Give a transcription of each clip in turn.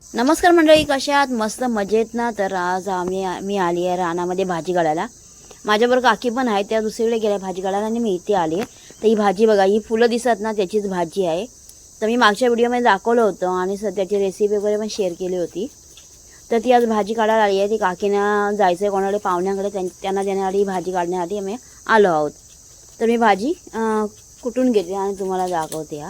नमस्कार मंडळी, कशा आहात? मस्त मजेत ना? तर आज मी आली आहे रानामध्ये भाजी काढायला. माझ्याबरोबर काकी पण आहे, त्या दुसरीकडे गेल्या भाजी काढायला आणि मी इथे आली. तर ही भाजी बघा, ही फुलं दिसत ना त्याचीच भाजी आहे. तर मी मागच्या व्हिडिओमध्ये दाखवलं होतं आणि त्याची रेसिपी वगैरे पण शेअर केली होती. तर ती आज भाजी काढायला आली आहे. ती काकीना जायचं आहे कोणाकडे पाहुण्याकडे, त्यांना देण्यासाठी भाजी काढण्यासाठी आम्ही आलो आहोत. तर मी भाजी कुटून घेते आणि तुम्हाला दाखवते.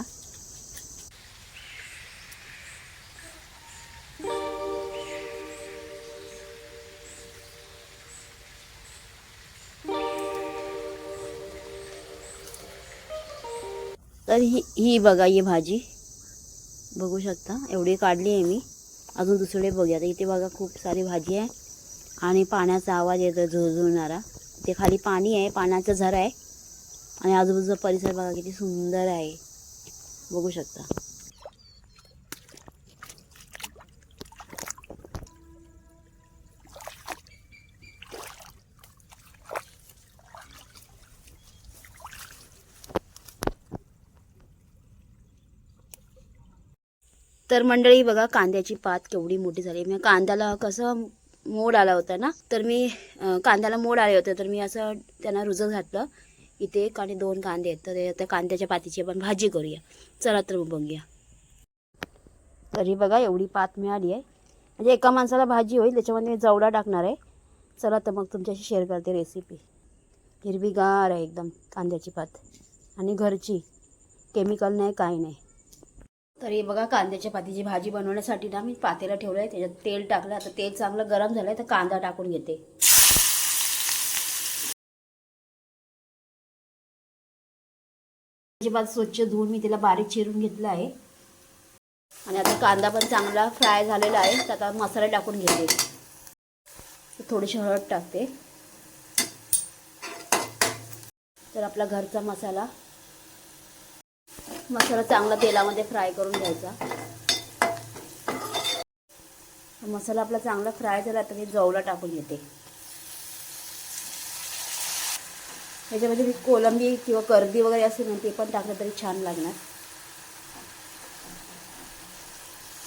तर ही बघा, ही भाजी बघू शकता, एवढी काढली आहे मी. अजून दुसरे बघूया. तर इथे बघा खूप सारी भाजी आहे आणि पाण्याचा आवाज येतो झुळझुळणारा. ते खाली पाणी आहे, पाण्याचा झरा आहे आणि आजूबाजूचा परिसर बघा किती सुंदर आहे, बघू शकता. तर मंडळी बघा, कांद्याची पात केवढी मोठी झाली. मी कांद्याला कसं मोड आला होता ना, तर मी कांद्याला मोड आले होते, तर मी असं त्यांना रुजत घातलं. इथे एक आणि दोन कांदे आहेत, तर त्या कांद्याच्या पातीची आपण भाजी करूया. चला तर मग बघूया. तरी बघा एवढी पात मिळाली आहे, म्हणजे एका माणसाला भाजी होईल. त्याच्यामध्ये मी जवडा टाकणार आहे. चला तर मग तुमच्याशी शेअर करते रेसिपी. हिरवीगार आहे एकदम कांद्याची पात आणि घरची, केमिकल नाही, काही नाही. तरी बघा, कांद्याच्या पातीची भाजी बनवण्यासाठी ना मी पातेला ठेवलं आहे, त्याच्यात तेल टाकलं. आता तेल चांगलं गरम झालं आहे, तर कांदा टाकून घेते. भाजी पात स्वच्छ धुवून मी तिला बारीक चिरून घेतलं आहे आणि आता कांदा पण चांगला फ्राय झालेला आहे. तर आता मसाले टाकून घेते. थोडीशी हळद टाकते. तर आपला घरचा मसाला चांगला तेलामध्ये फ्राय करून घ्यायचा. मसाला आपला चांगला फ्राय झाला तर मी जवला टाकून घेते. त्याच्यामध्ये मी कोलंबी किंवा करडी वगैरे असेल ना, ते पण टाकलं तरी छान लागणार.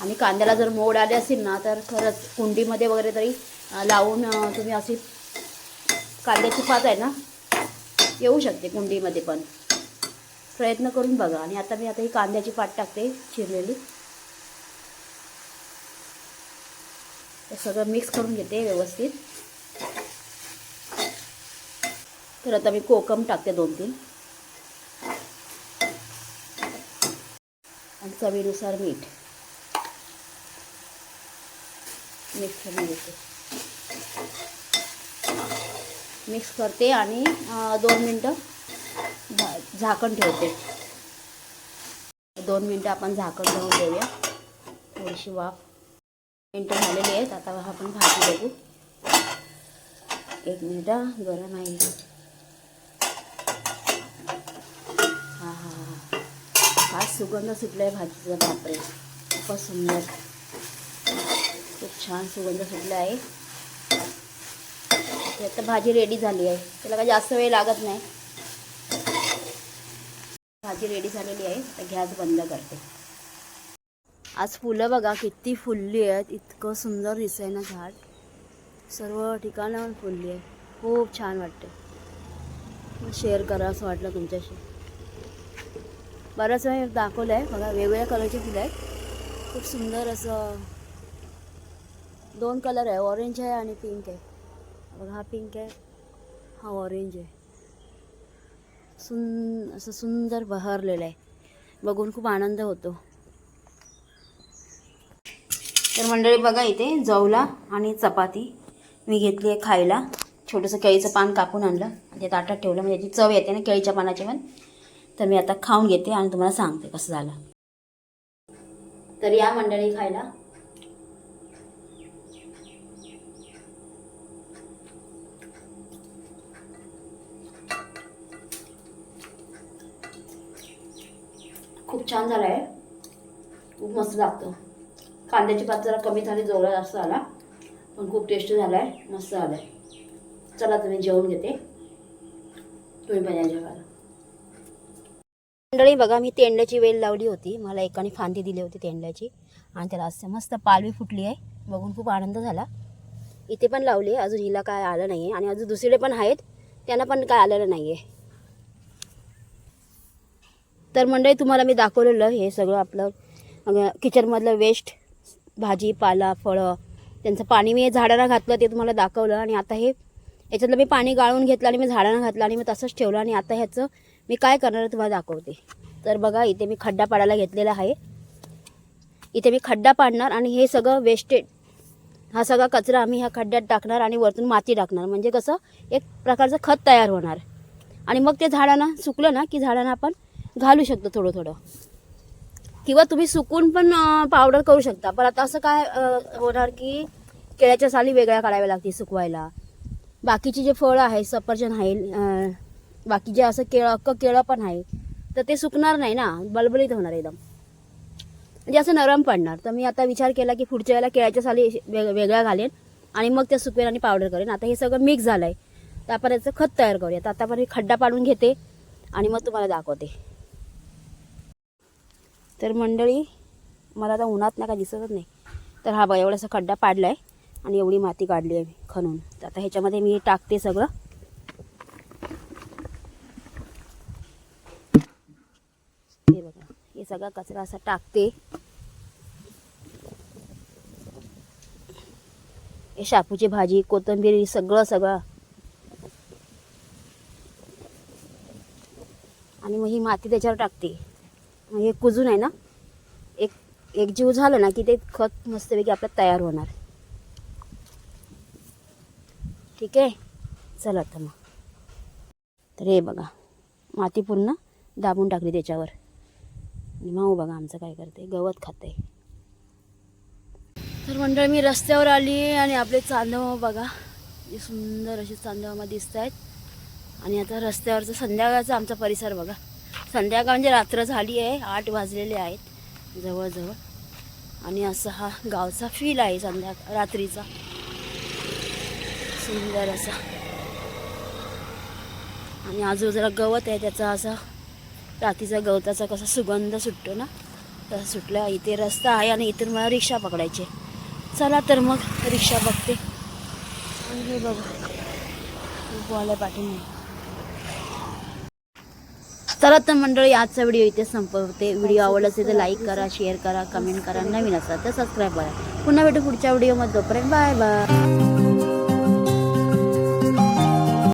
आणि कांद्याला जर मोड आले असेल ना, तर खरंच कुंडीमध्ये वगैरे तरी लावून तुम्ही अशी कांद्याची पात आहे ना, येऊ शकते कुंडीमध्ये पण. प्रयत्न करून बघा. आणि आता मी ही कांद्याची पात टाकते चिरलेली. हे सगळं मिक्स करून घेते व्यवस्थित. तर आता मी कोकम टाकते 2-3 आणि चवीनुसार मीठ. मिक्स करून घेते, मिक्स करते आणि 2 मिनटं झाकण ठेवते. 2 मिनटं आपण झाकण ठेवून देऊया. थोडीशी वाफ. मिनटं झालेली आहेत. आता आपण भाजी बघू. 1 मिनिट, गरम आहे. हा सुगंध सुटला आहे भाजीचा. बापरे, खूपच सुंदर, खूप छान सुगंध सुटला आहे. आता भाजी रेडी झाली आहे. त्याला काय जास्त वेळ लागत नाही. भाजी रेडी झालेली आहे. आता गॅस बंद करते. आज फुलं बघा किती फुलली आहेत. इतकं सुंदर दिसतंय ना झाड. सर्व ठिकाणावर फुलली आहे. खूप छान वाटते. शेअर करा असं वाटलं तुमच्याशी. बऱ्याच वेळ दाखवलं आहे बघा, वेगवेगळ्या कलरची फुलं आहेत. खूप सुंदर असं 2 कलर आहे, ऑरेंज आहे आणि पिंक आहे. बघा, हा पिंक आहे, हा ऑरेंज आहे. असं सुंदर बहरलेलं आहे. बघून खूप आनंद होतो. तर मंडळी बघा, इथे जवला आणि चपाती मी घेतली आहे खायला. छोटंसं केळीचं पान कापून आणलं, ते ताटात ठेवलं, म्हणजे याची चव येते ना केळीच्या पानाची पण. तर मी आता खाऊन घेते आणि तुम्हाला सांगते कसं झालं. तर या मंडळी खायला. खूप छान झालं आहे, खूप मस्त लागतं. कांद्याची पात जरा कमी झाली, जवळ जास्त आला, पण खूप टेस्टी झाला आहे, मस्त झालं आहे. चला तुम्ही जेवून घेते. तुम्ही पण या जेवायला. मंडळी बघा, मी तेंड्याची वेल लावली होती. मला एकाने फांदी दिली होती तेंड्याची, आणि त्याला असं मस्त पालवी फुटली आहे, बघून खूप आनंद झाला. इथे पण लावली आहे, अजून हिला काय आलं नाही आहे. आणि अजून दुसरीकडे पण आहेत, त्यांना पण काय आलेलं नाही आहे. तर मंडळी तुम्हाला मी दाखवलेलं हे सगळं आपलं किचनमधलं वेस्ट, भाजी पाला फळं, त्यांचं पाणी मी झाडांना घातलं ते तुम्हाला दाखवलं. आणि आता हे याच्यातलं मी पाणी गाळून घेतलं आणि मी झाडांना घातलं आणि मी तसंच ठेवलं. आणि आता ह्याचं मी काय करणार तुम्हाला दाखवते. तर बघा इथे मी खड्डा पाडायला घेतलेला आहे. इथे मी खड्डा पाडणार आणि हे सगळं वेस्टेड, हा सगळा कचरा आम्ही ह्या खड्ड्यात टाकणार आणि वरतून माती टाकणार. म्हणजे कसं एक प्रकारचं खत तयार होणार. आणि मग ते झाडांना सुकलं ना की झाडांना आपण घालू शकतो थोडं थोडं, किंवा तुम्ही सुकून पण पावडर करू शकता. पण आता असं काय होणार की केळ्याच्या साली वेगळ्या काढाव्या लागतील सुकवायला. बाकीचे जे फळं आहे, सफरचंद आहे, बाकी जे असं केळं पण आहे, तर ते सुकणार नाही ना, बलबलीत होणार एकदम, म्हणजे असं नरम पडणार. तर मी आता विचार केला की पुढच्या वेळेला केळ्याच्या साली वेगळ्या घालेन आणि मग त्या सुकवेन आणि पावडर करेन. आता हे सगळं मिक्स झालं आहे, तर आपण याचं खत तयार करूया. तर आता आपण खड्डा पाडून घेते आणि मग तुम्हाला दाखवते. तर मंडळी मला आता उन्हात ना काय दिसतच नाही. तर हा बघा एवढासा खड्डा पाडला आहे आणि एवढी माती काढली आहे खणून. तर आता ह्याच्यामध्ये मी टाकते सगळं. हे बघा हे सगळा कचरा असा टाकते. हे शापूची भाजी, कोथिंबीर, सगळं आणि मग ही माती त्याच्यावर टाकते. मग हे कुजून आहे ना, एक जीव झालं ना की ते खत मस्तपैकी आपलं तयार होणार. ठीक आहे, चला तर मग. तर हे बघा माती पूर्ण दाबून टाकली त्याच्यावर. आणि माऊ बघा आमचं काय करते, गवत खाते. तर मंडळ मी रस्त्यावर आली आणि आपले चांदव बघा, जे सुंदर असे चांदव मला दिसत आहेत. आणि आता रस्त्यावरचं संध्याकाळचा आमचा परिसर बघा. संध्याकाळ म्हणजे रात्र झाली आहे, 8 वाजलेले आहेत जवळजवळ. आणि असा हा गावचा फील आहे रात्रीचा, सुंदर असा. आणि आजूबाजूला गवत आहे, त्याचा असा रात्रीचा गवताचा कसा सुगंध सुटतो ना, तसा सुटला. इथे रस्ता आहे आणि इथून मला रिक्षा पकडायची. चला तर मग रिक्षा बघते. आणि हे बघा खूप आलं पाठीमागे. चला तर मंडळी आजचा व्हिडिओ इथे संपवते. व्हिडिओ आवडला असेल तर लाईक करा, शेअर करा, कमेंट करा. नवीन असाल तर सबस्क्राईब करा. पुन्हा भेटू पुढच्या व्हिडिओमध्ये. तोपर्यंत बाय बाय.